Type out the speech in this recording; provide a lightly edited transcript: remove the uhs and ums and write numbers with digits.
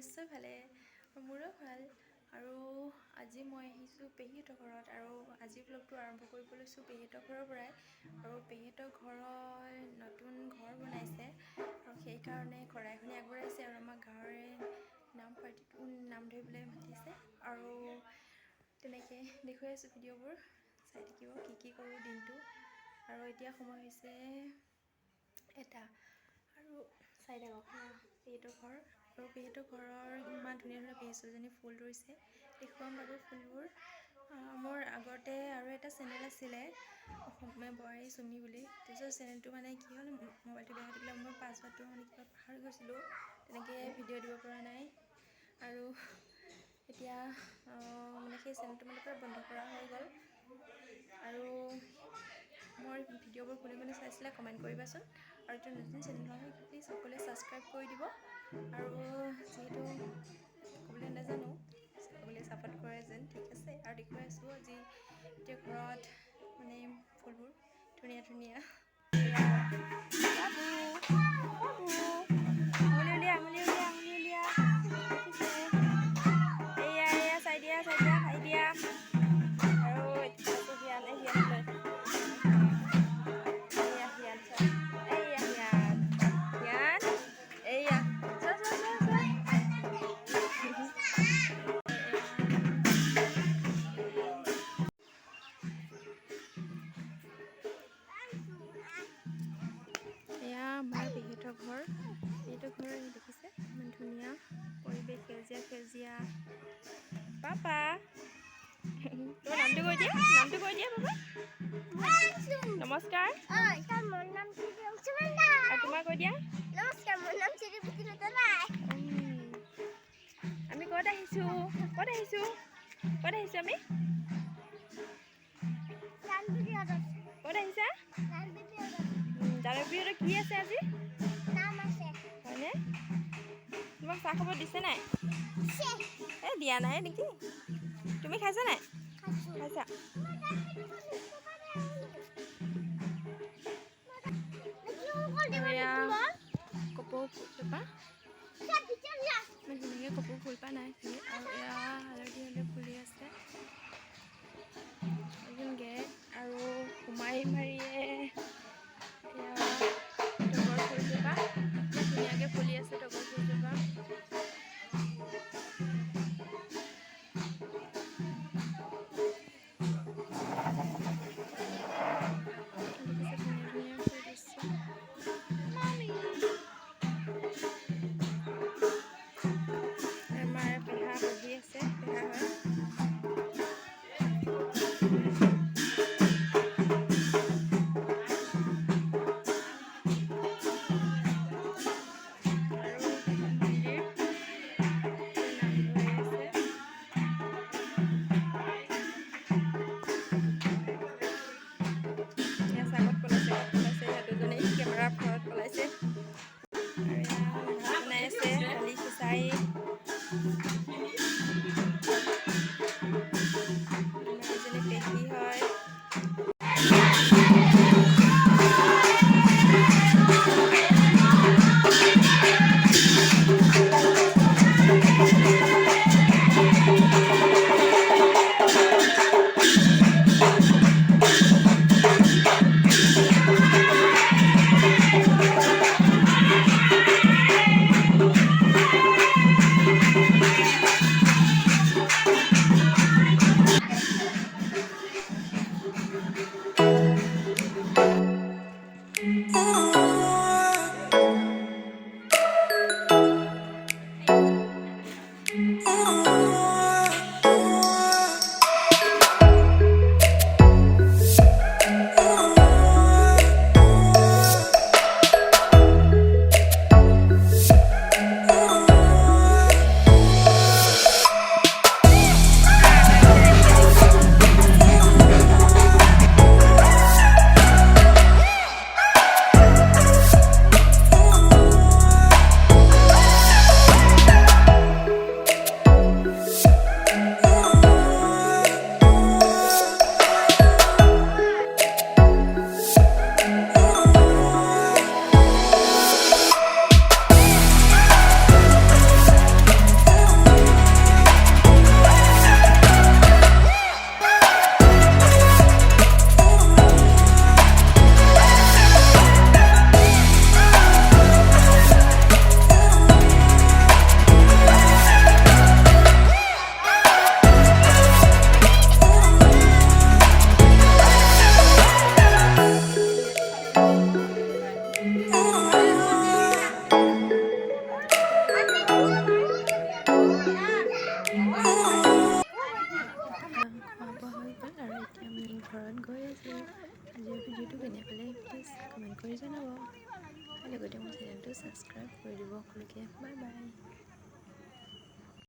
নিশ্চয় ভালে মোৰো ভাল আৰু আজি মই আহিছোঁ পেহীহঁতৰ ঘৰত আৰু আজিৰ ব্লগটো আৰম্ভ কৰিব লৈছোঁ পেহীহঁতৰ ঘৰৰ পৰাই আৰু পেহীহঁতৰ ঘৰত নতুন ঘৰ বনাইছে আৰু সেইকাৰণে শৰাইখনি আগবঢ়াইছে আৰু আমাৰ গাঁৱৰে নাম পাৰ্টিটো নাম ধৰিবলৈ মাতিছে আৰু তেনেকৈ দেখুৱাই আছোঁ ভিডিঅ'বোৰ চাই থাকিব কি কৰোঁ দিনটো আৰু এতিয়া সময় হৈছে এটা আৰু চাই থাকক পেহীহঁতৰ ঘৰ আৰু পেহীহঁতৰ ঘৰৰ ইমান ধুনীয়া ধুনীয়া পেহী ছোৱালীজনী ফুল ৰুইছে দেখুৱাম বাৰু ফুলবোৰ মোৰ আগতে আৰু এটা চেনেল আছিলে অসমীয়া বোৱাৰী চুমি বুলি তাৰপিছত চেনেলটো মানে কি হ'ল মোবাইলটো বেয়া হৈ থাকিলে মই পাছৱাৰ্ডটো মানে কিবা পাহৰি গৈছিলোঁ তেনেকৈ ভিডিঅ' দিব পৰা নাই আৰু এতিয়া মানে সেই চেনেলটো মানে পুৰা বন্ধ কৰা হৈ গ'ল আৰু মোৰ ভিডিঅ'বোৰ কোনে কোনে চাইছিলে কমেণ্ট কৰিবাচোন আৰু এইটো নতুন চেনেল হয় প্লিজ সকলোৱে ছাবস্ক্ৰাইব কৰি দিব আৰু যিহেতু ক'বলৈ নাজানো সকলোৱে ছাপোৰ্ট কৰে যেন ঠিক আছে আৰু দেখুৱাই আছোঁ আজি এতিয়া ঘৰত মানে ফুলবোৰ ধুনীয়া ধুনীয়া এয়া চাই দিয়া খাই দিয়া আৰু এয়া আমাৰ পেহীহঁতৰ ঘৰ দেখিছে ইমান ধুনীয়া পৰিৱেশ সেউজীয়া পাপা তোমাৰ নামটো কৈ দিয়া বাবা নমস্কাৰ আৰু তোমাৰ কৈ দিয়া আমি ক'ত আহিছোঁ আমি ক'ত আহিছা জানবীহঁতৰ কি আছে আজি হয়নে তোমাক চাহ খাব দিছে নাই দিয়া নাই নেকি তুমি খাইছা নাই খাইছা কপৌ ফুলপাহ ধুনীয়াকৈ কপৌ ফুলপাহ নাই আৰু এয়া হালধি ফুলি আছে এজন গেট আৰু সোমাই মাৰিয়ে এয়া তগৰ ফুলজোপা ধুনীয়াকৈ ফুলি আছে তগৰ ফুলজোপা কৰি জনাব, লগতে মোৰ চেনেলটো ছাবস্ক্ৰাইব কৰি দিব সকলোকে। Bye bye.